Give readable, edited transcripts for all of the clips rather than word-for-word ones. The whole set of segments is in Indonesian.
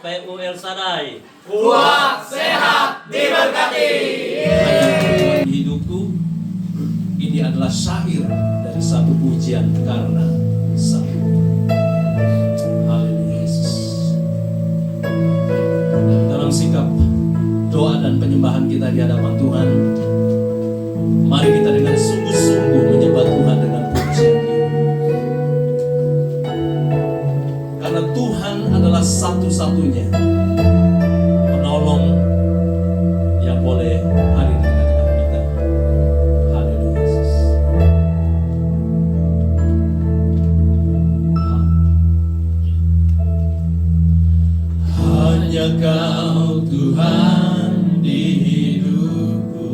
PU El Shaddai. Kuat, sehat, diberkati. Tuhan hidupku, ini adalah syair dari satu pujian karena Sang. Haleluya Yesus. Dalam sikap doa dan penyembahan kita di hadapan Tuhan, mari kita dengan sungguh-sungguh menyembah Tuhan dengan pujian ini. Karena Tuhan adalah satu-satunya penolong yang boleh hadir di tengah-tengah kita. Haleluya Yesus. Hanya Kau Tuhan di hidupku,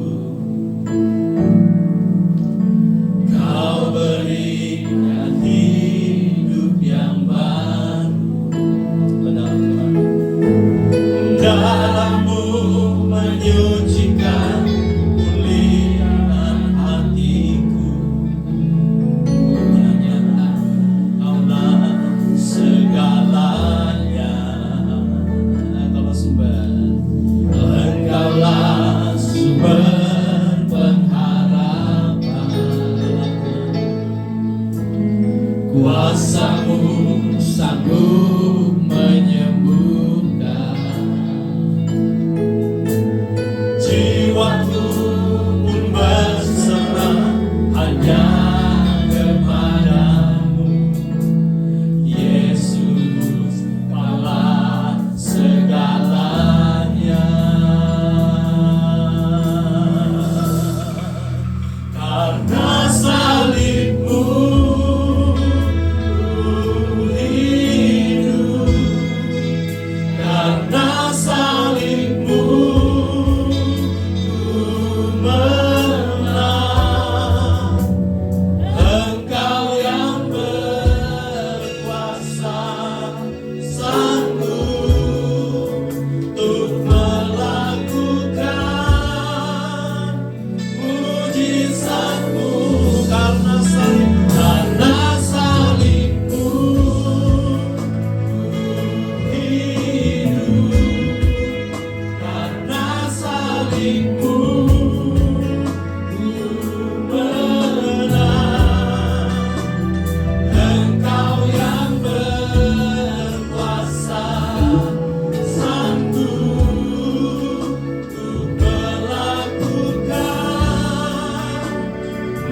Kau berikan hidup yang baru. Benar Tuhan. Dalam-Mu menyucikan, pulihkan hatiku. Hanya Kaulah segalanya. Engkaulah sumber, Engkaulah sumber pengharapan. Kuasa-Mu sanggup menyembuhkan. Jiwaku pun berserah hanya kepadamu. Yesus, Kaulah segalanya. Karena salib-Mu hidup, karena salib-Mu menang. Engkau yang berkuasa, sanggup untuk melakukan mujizat-Mu. Karena salib-Mu hidup, karena salib-Mu menang. Engkau yang berkuasa, sanggup untuk melakukan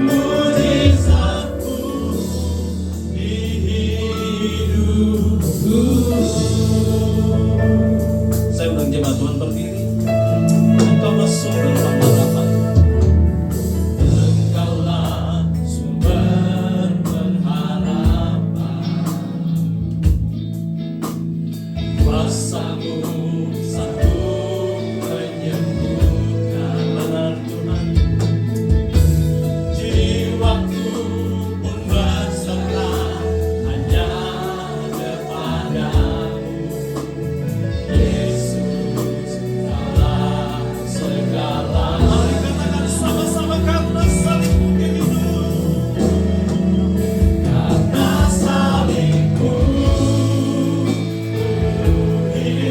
mujizat-Mu di hidupku. Saya undang jemaat Tuhan berdiri. Engkaulah sumber pengharapan, Engkaulah sumber pengharapan. Kuasa-Mu sanggup menyembuhkan. Benar Tuhan. Jiwaku pun berserah hanya kepadamu. Yesus, Kaulah segalanya. Mari katakan sama-sama, karena salib-Mu hidup, karena salib-Mu hidup.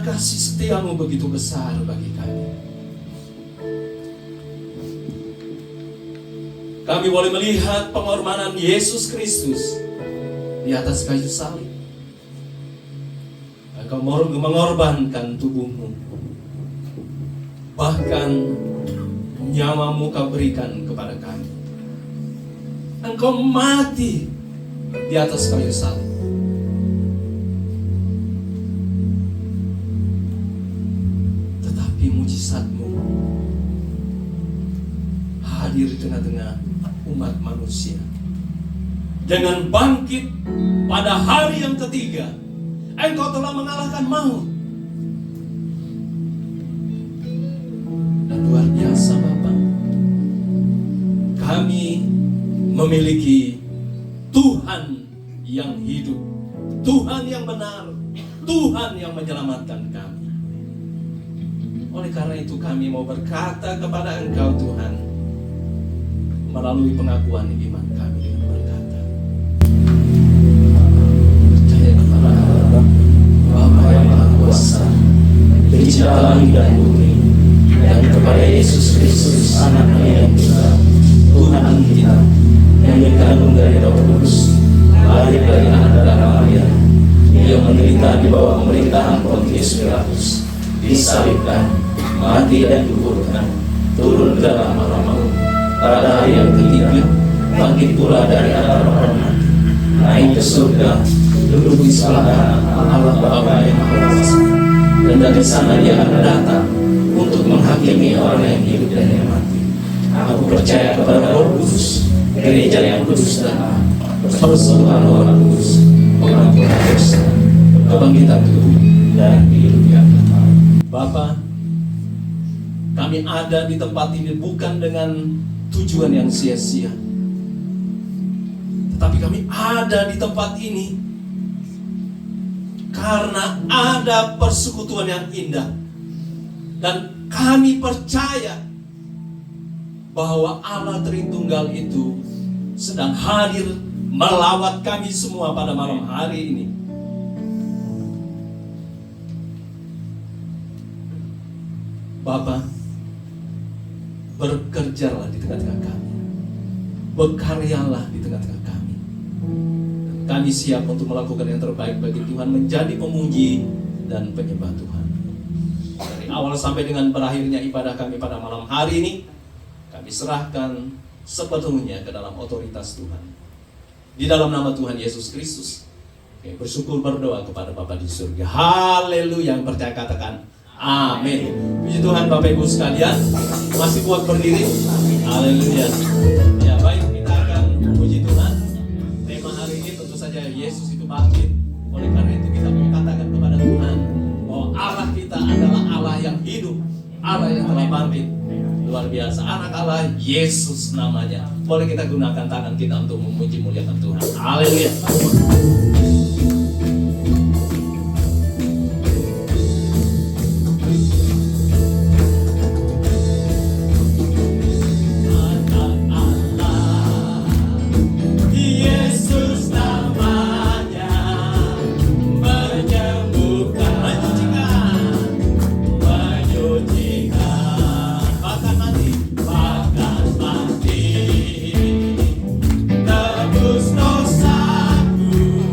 kasih setiamu begitu besar bagi kami. Kami boleh melihat pengorbanan Yesus Kristus di atas kayu salib. Engkau mengorbankan tubuhmu, bahkan nyawamu kau berikan kepada kami. Engkau mati di atas kayu salib. Tetapi mujizatmu hadir di tengah-tengah umat manusia. Dengan bangkit pada hari yang ketiga, Engkau telah mengalahkan maut. Dan luar biasa Bapa, kami memiliki Tuhan yang hidup, Tuhan yang benar, Tuhan yang menyelamatkan kami. Oleh karena itu kami mau berkata kepada Engkau Tuhan, melalui pengakuan iman kami dengan berkata, percaya kepada Allah, Bapa yang Maha Kuasa, Pencipta langit dan bumi, dan kepada Yesus Kristus, Anak-Nya yang tunggal, Tuhan kita, yang dikandung dari Roh Kudus, lahir dari anak darah Maria, yang menderita di bawah pemerintahan Pontius Pilatus, disalibkan, mati dan dikuburkan, turun ke dalam alam maut, pada hari yang ketiga, bangkit pula dari antara orang mati, naik ke surga, duduk di sebelah kanan Allah Bapa yang Maha Kuasa, dan dari sana Dia akan datang untuk menghakimi orang yang hidup dan yang mati. Aku percaya kepada Roh Kudus, gereja yang kudus dan persekutuan Orang Kudus, pengampunan dosa, kebangkitan tubuh, dan hidup yang kekal. Bapa, kami ada di tempat ini bukan dengan tujuan yang sia-sia, tetapi kami ada di tempat ini karena ada persekutuan yang indah, dan kami percaya bahwa Allah Tritunggal itu sedang hadir melawat kami semua pada malam hari ini. Bapa, bekerjalah di tengah-tengah kami, berkaryalah di tengah-tengah kami. Kami siap untuk melakukan yang terbaik bagi Tuhan, menjadi pemuji dan penyembah Tuhan. Dari awal sampai dengan berakhirnya ibadah kami pada malam hari ini, kami serahkan sepenuhnya ke dalam otoritas Tuhan. Di dalam nama Tuhan Yesus Kristus, kami bersyukur berdoa kepada Bapa di surga. Haleluya. Yang percaya katakan amin. Puji Tuhan Bapak Ibu sekalian, masih kuat berdiri. Haleluya. Ya baik, kita akan memuji Tuhan. Tema hari ini tentu saja Yesus itu bangkit. Oleh karena itu kita mau katakan kepada Tuhan bahwa Allah kita adalah Allah yang hidup, Allah yang telah bangkit. Luar biasa, anak Allah Yesus namanya. Boleh kita gunakan tangan kita untuk memuji muliakan Tuhan. Haleluya. Tebus dosaku.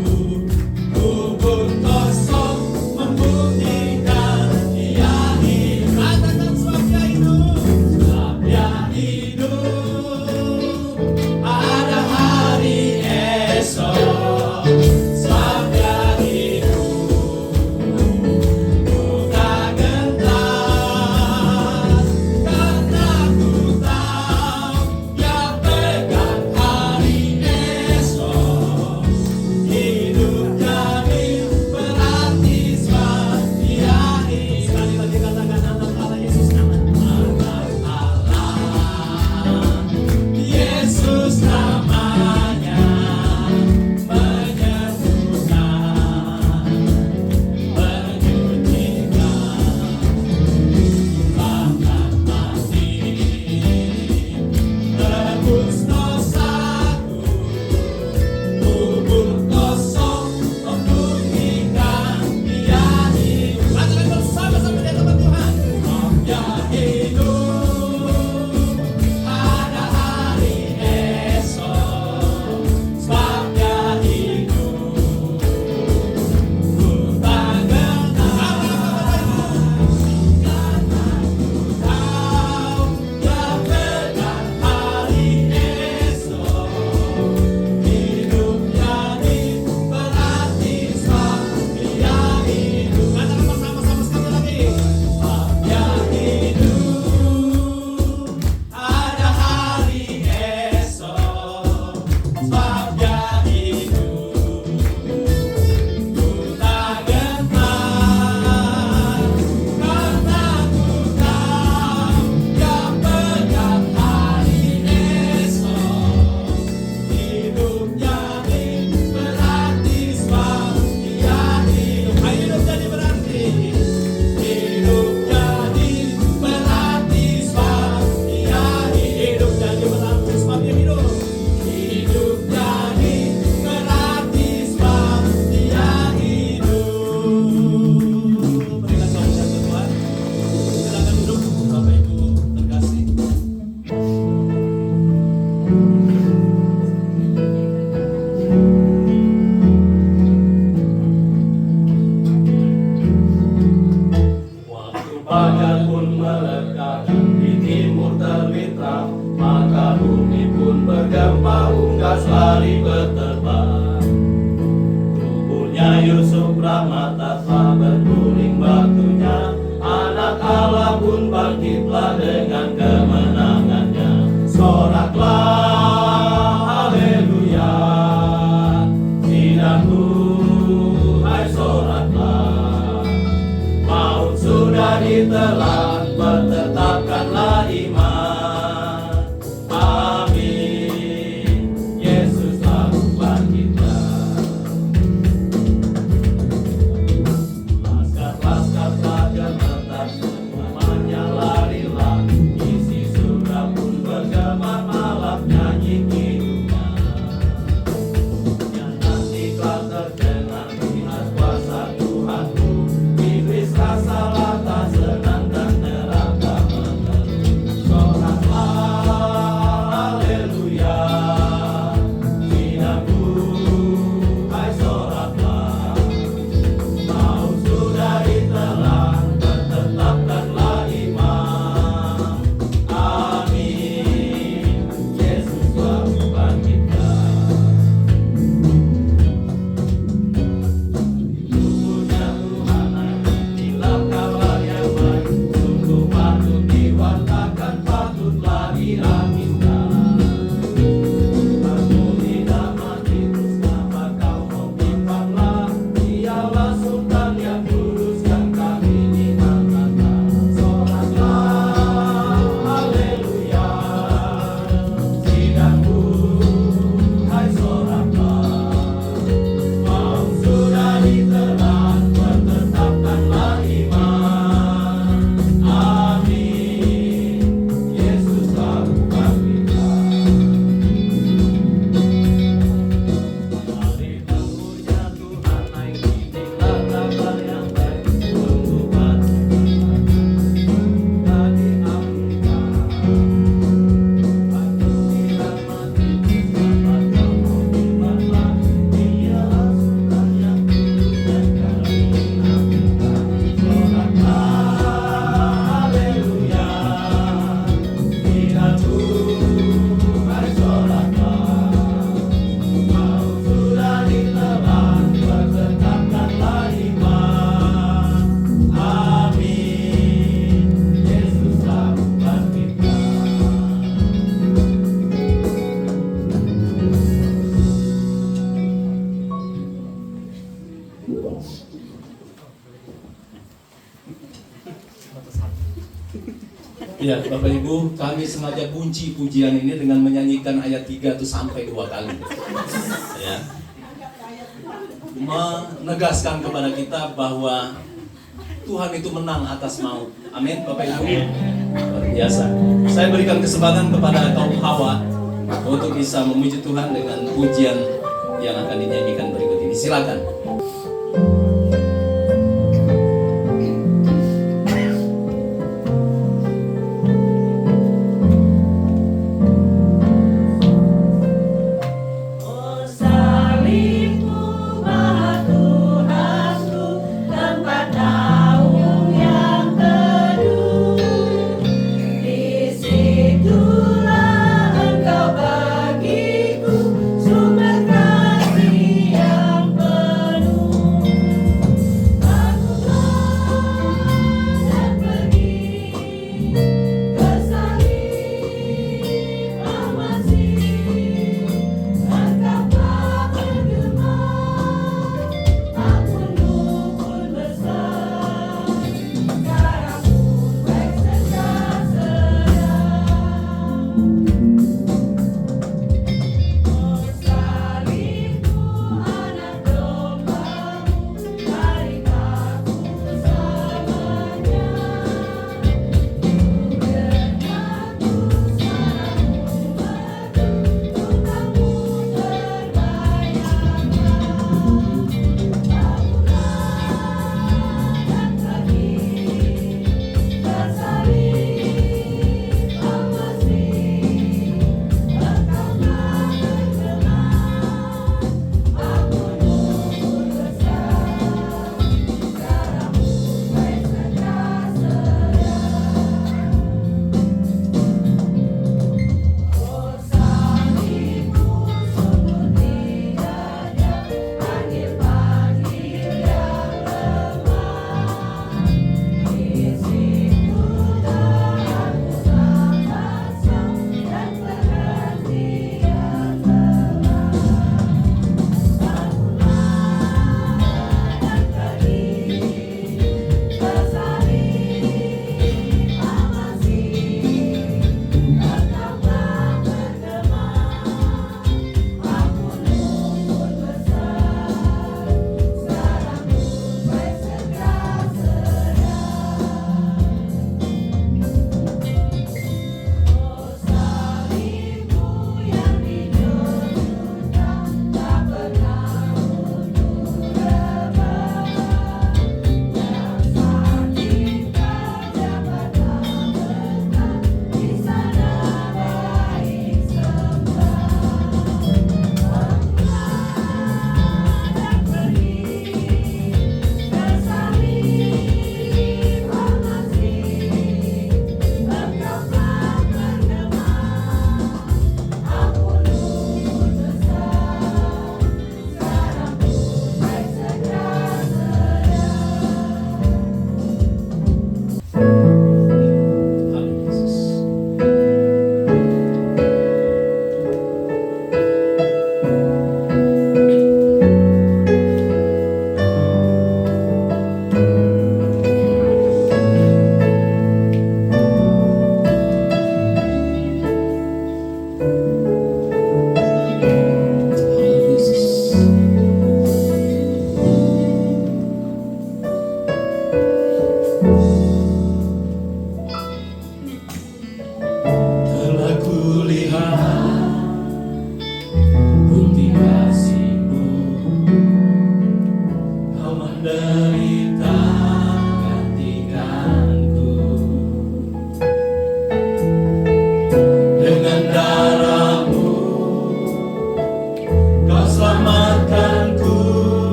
Yusuf Pramata telah berguling batunya, Anak Allah pun bangkitlah dengan kemenangannya. Soraklah, haleluya, sidangku, hai soraklah. Maut sudah ditelan, bertetapkanlah iman. Amin, Yesus telah bangkitkan. Laskar-laskar telah gemetar, semuanya larilah. Isi surga pun bergema, malam nyanyi hidupnya. Yang nanti telah terdengar, lihat kuasa Tuhanku. Iblis rasalah tak senang dan neraka mengeluh. Soraklah, haleluya, sidangku, hai soraklah. Maut sudah ditelan, bertetapkanlah iman. Amin, Yesus telah bangkitkan. Tubuhnya Tuhan, inilah kabar yang baik. Sungguh patut diwartakan, patutlah diaminkan. Aku tidak mati, terus kenapa kau membimbanglah? Dialah Sultan yang kudus yang kami dinamakan. Soraklah, haleluya, sidangku, hai soraklah. Maut sudah ditelan, bertetapkanlah iman. Amin, Yesus telah bangkitkan. Mari temurnya Tuhan naik, inilah kabar yang baik. Sungguh patut kita diaminkan. Aku tidak mati, kenapa kau membimbanglah? Dialah Sultan yang kudus yang kami dinamakan. Soraklah, haleluya, sidangku, hai soraklah. Maut sudah ditelan, bertetapkanlah iman. Amin, Yesus telah bangkitkan. Ya, Bapak Ibu, kami sengaja kunci pujian ini dengan menyanyikan ayat 3 itu sampai 2 kali. Ya. Menegaskan kepada kita bahwa Tuhan itu menang atas maut. Amin, Bapak Ibu. Luar biasa. Saya berikan kesempatan kepada kaum Hawa untuk bisa memuji Tuhan dengan pujian yang akan dinyanyikan berikut ini. Silakan. Oh salibmu Maha Tuhanku, tempat naung yang teduh. Disitulah Engkau bagiku, sumber kasih yang penuh.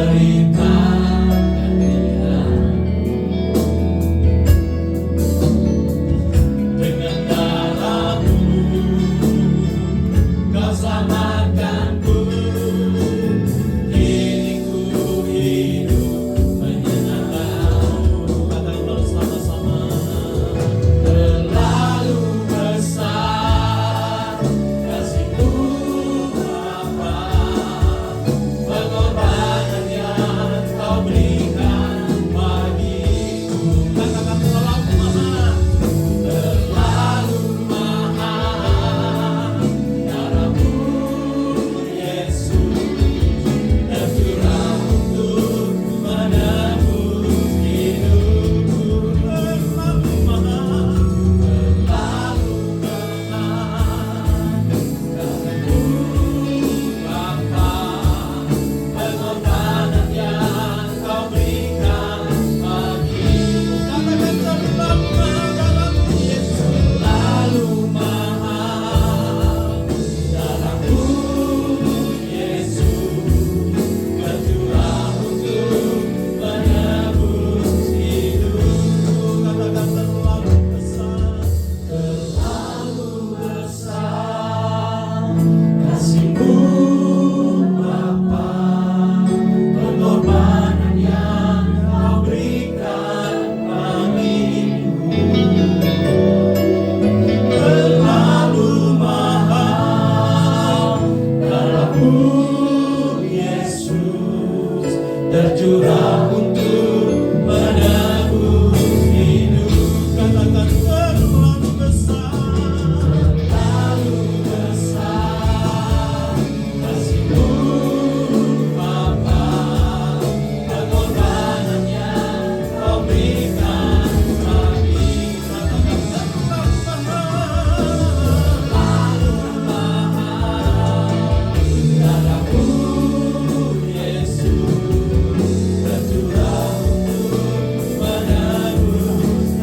derita dan riang. Dengan darah-Mu Kau selamatkanku. Kini ku hidup menyenangkan-Mu. Katakan bersama-sama. Terlalu besar kasih-Mu Bapa, pengorbanan yang Kau berikan bagiku. Katakan terlalu mahal, terlalu mahal. Darah-Mu Yesus tercurah untuk menebus hidupku. Terlalu mahal, terlalu mahal. Darah-Mu Bapa, pengorbanan yang Kau berikan bagiku. Katakan terlalu mahal, darah-Mu Yesus. Terlalu mahal. Darah-Mu Yesus tercurah untuk menebus hidupku. Katakan terlalu besar, terlalu besar kasih-Mu Bapa, pengorbanan yang Kau berikan bagiku. Terlalu mahal, darah-Mu Yesus tercurah untuk menebus hidup. Katakan terlalu besar, terlalu besar kasih-Mu Bapa, pengorbanan yang Kau berikan bagiku. Katakan terlalu mahal, darah-Mu Yesus tercurah untuk menebus.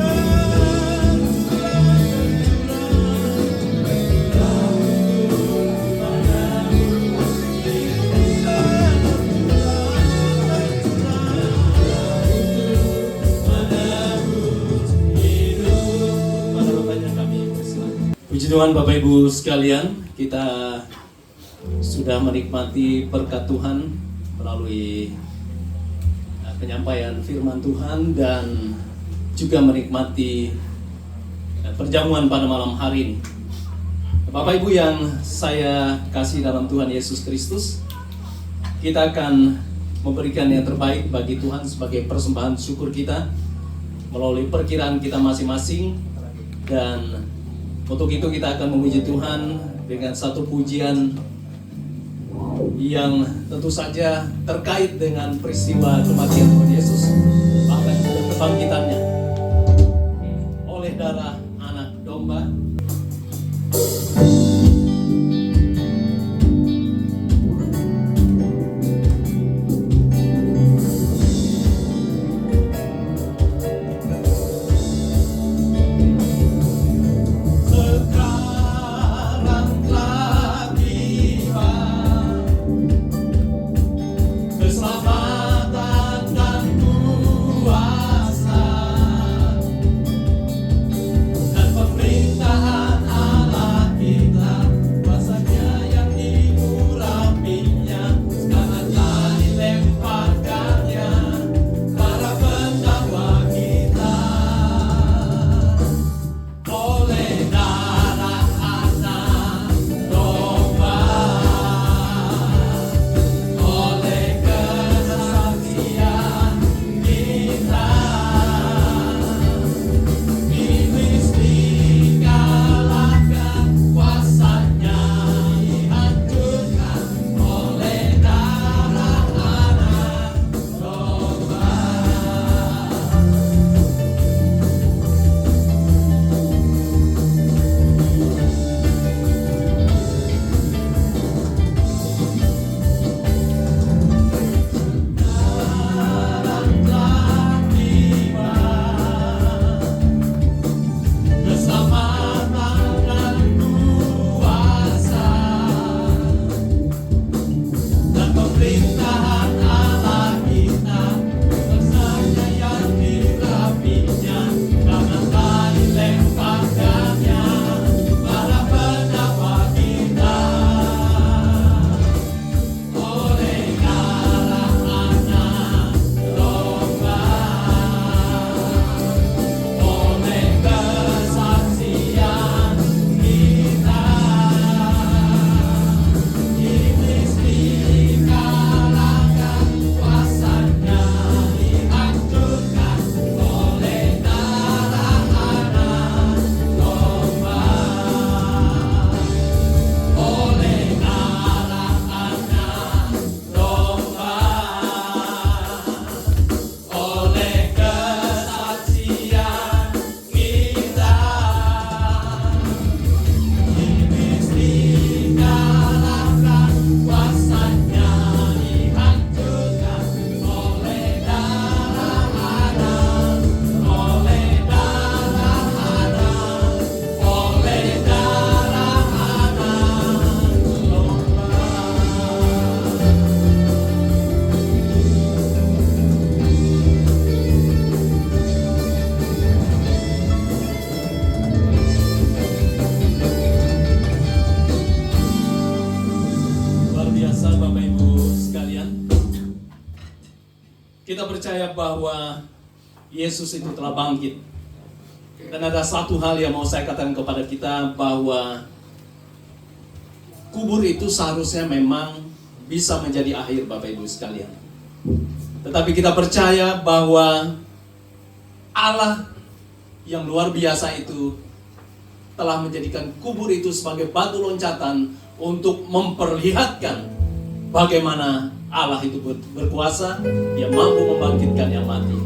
Puji Tuhan Bapak Ibu sekalian, kita sudah menikmati berkat Tuhan melalui penyampaian firman Tuhan dan juga menikmati perjamuan pada malam hari ini. Bapak Ibu yang saya kasih dalam Tuhan Yesus Kristus, kita akan memberikan yang terbaik bagi Tuhan sebagai persembahan syukur kita melalui perkiraan kita masing-masing, dan untuk itu kita akan memuji Tuhan dengan satu pujian yang tentu saja terkait dengan peristiwa kematian Tuhan Yesus, bahkan juga kebangkitannya oleh darah anak domba. Keselamatan dan kuasa Kita percaya bahwa Yesus itu telah bangkit. Dan ada satu hal yang mau saya katakan kepada kita, bahwa kubur itu seharusnya memang bisa menjadi akhir, Bapak Ibu sekalian. Tetapi kita percaya bahwa Allah yang luar biasa itu telah menjadikan kubur itu sebagai batu loncatan untuk memperlihatkan bagaimana Allah itu berkuasa, yang mampu membangkitkan yang mati.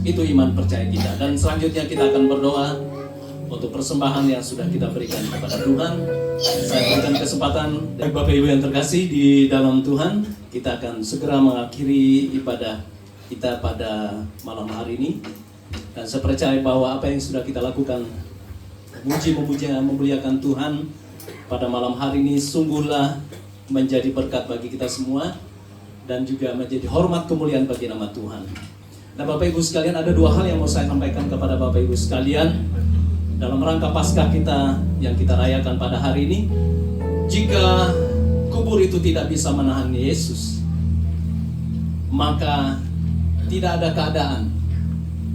Itu iman percaya kita. Dan selanjutnya kita akan berdoa untuk persembahan yang sudah kita berikan kepada Tuhan. Saya berikan kesempatan dari Bapak Ibu yang terkasih di dalam Tuhan. Kita akan segera mengakhiri ibadah kita pada malam hari ini. Dan saya percaya bahwa apa yang sudah kita lakukan, memuliakan Tuhan pada malam hari ini, sungguhlah menjadi berkat bagi kita semua, dan juga menjadi hormat kemuliaan bagi nama Tuhan. Nah, Bapak Ibu sekalian, ada dua hal yang mau saya sampaikan kepada Bapak Ibu sekalian dalam rangka Paskah kita yang kita rayakan pada hari ini. Jika kubur itu tidak bisa menahan Yesus, maka tidak ada keadaan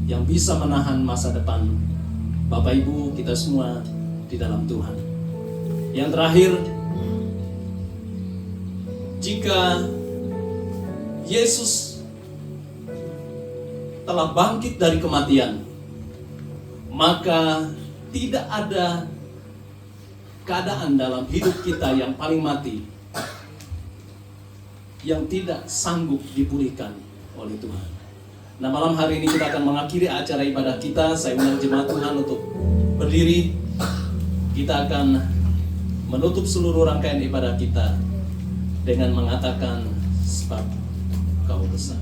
yang bisa menahan masa depan Bapak Ibu kita semua di dalam Tuhan. Yang terakhir, jika Yesus telah bangkit dari kematian, maka tidak ada keadaan dalam hidup kita yang paling mati yang tidak sanggup dipulihkan oleh Tuhan. Nah, malam hari ini kita akan mengakhiri acara ibadah kita. Saya undang jemaat Tuhan untuk berdiri. Kita akan menutup seluruh rangkaian ibadah kita dengan mengatakan, sebab Kau besar.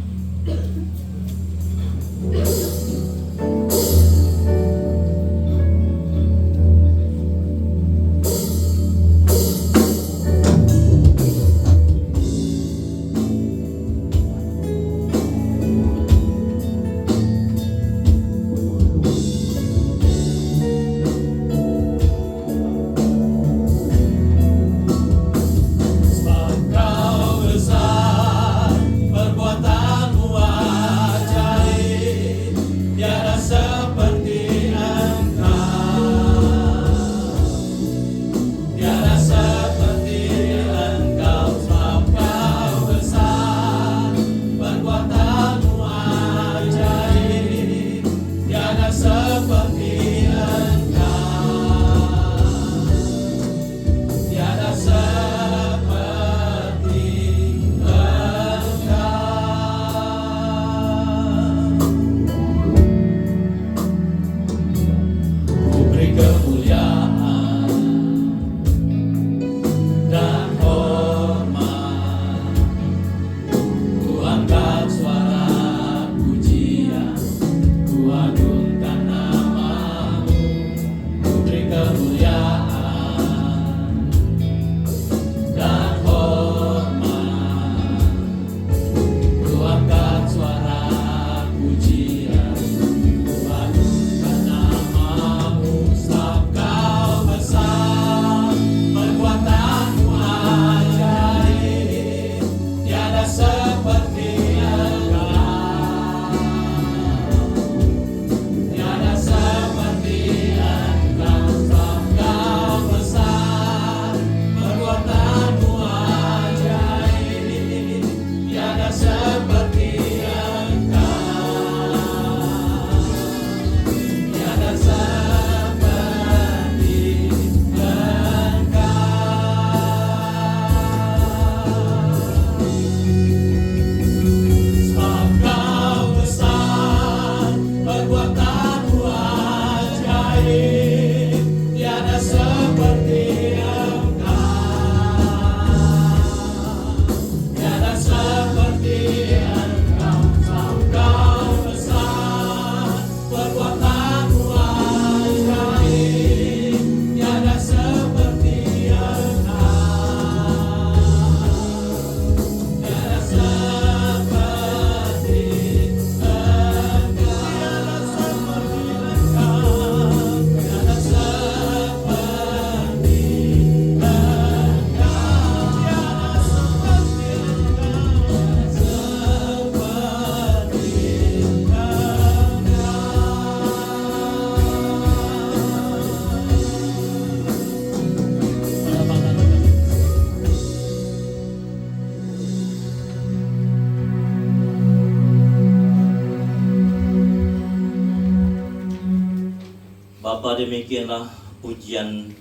Bapa, demikianlah pujian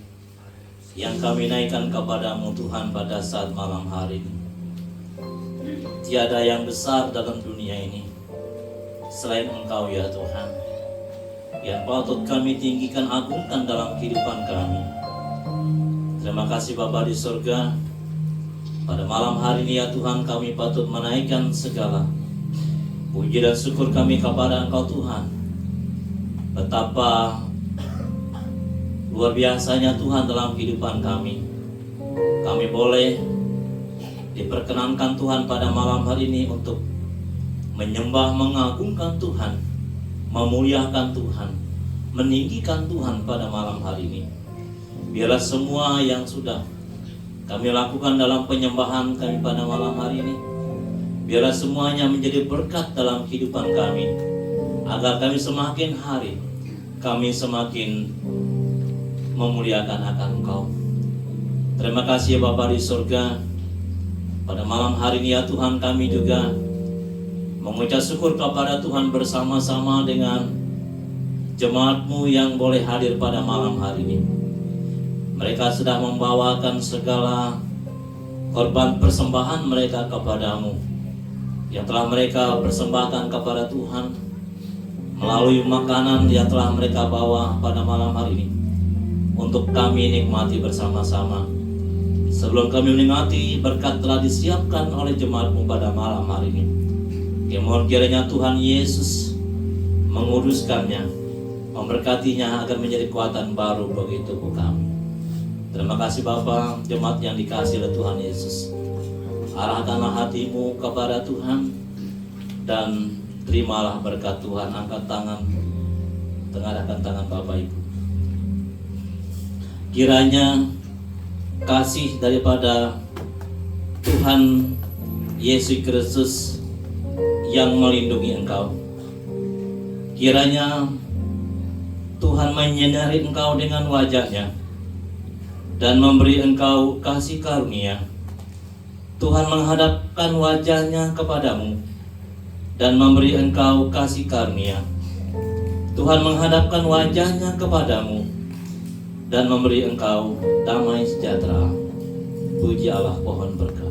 yang kami naikkan kepadamu Tuhan pada saat malam hari ini. Tiada yang besar dalam dunia ini selain Engkau ya Tuhan, yang patut kami tinggikan, agungkan dalam kehidupan kami. Terima kasih Bapa di surga. Pada malam hari ini ya Tuhan, kami patut menaikkan segala puji dan syukur kami kepada Engkau Tuhan. Betapa luar biasanya Tuhan dalam kehidupan kami. Kami boleh diperkenankan Tuhan pada malam hari ini untuk menyembah, mengagungkan Tuhan, memuliakan Tuhan, meninggikan Tuhan pada malam hari ini. Biarlah semua yang sudah kami lakukan dalam penyembahan kami pada malam hari ini, biarlah semuanya menjadi berkat dalam kehidupan kami, agar kami semakin hari, kami semakin memuliakan akan Engkau. Terima kasih Bapa di surga. Pada malam hari ini ya Tuhan, kami juga mengucap syukur kepada Tuhan bersama-sama dengan jemaat-Mu yang boleh hadir pada malam hari ini. Mereka sudah membawakan segala korban persembahan mereka kepada-Mu, yang telah mereka persembahkan kepada Tuhan melalui makanan yang telah mereka bawa pada malam hari ini, untuk kami nikmati bersama-sama. Sebelum kami menikmati berkat telah disiapkan oleh jemaat-Mu pada malam hari ini, mohon kiranya Tuhan Yesus menguduskannya, memberkatinya agar menjadi kekuatan baru bagi tubuh kami. Terima kasih Bapa, jemaat yang dikasihi oleh Tuhan Yesus. Arahkanlah hatimu kepada Tuhan dan terimalah berkat Tuhan. Angkat tangan, tengadahkan tangan Bapak Ibu. Kiranya kasih daripada Tuhan Yesus Kristus yang melindungi engkau, kiranya Tuhan menyinari engkau dengan wajah-Nya dan memberi engkau kasih karunia. Tuhan menghadapkan wajah-Nya kepadamu dan memberi engkau kasih karunia. Tuhan menghadapkan wajah-Nya kepadamu dan memberi engkau damai sejahtera. Puji Allah, pohon berkat.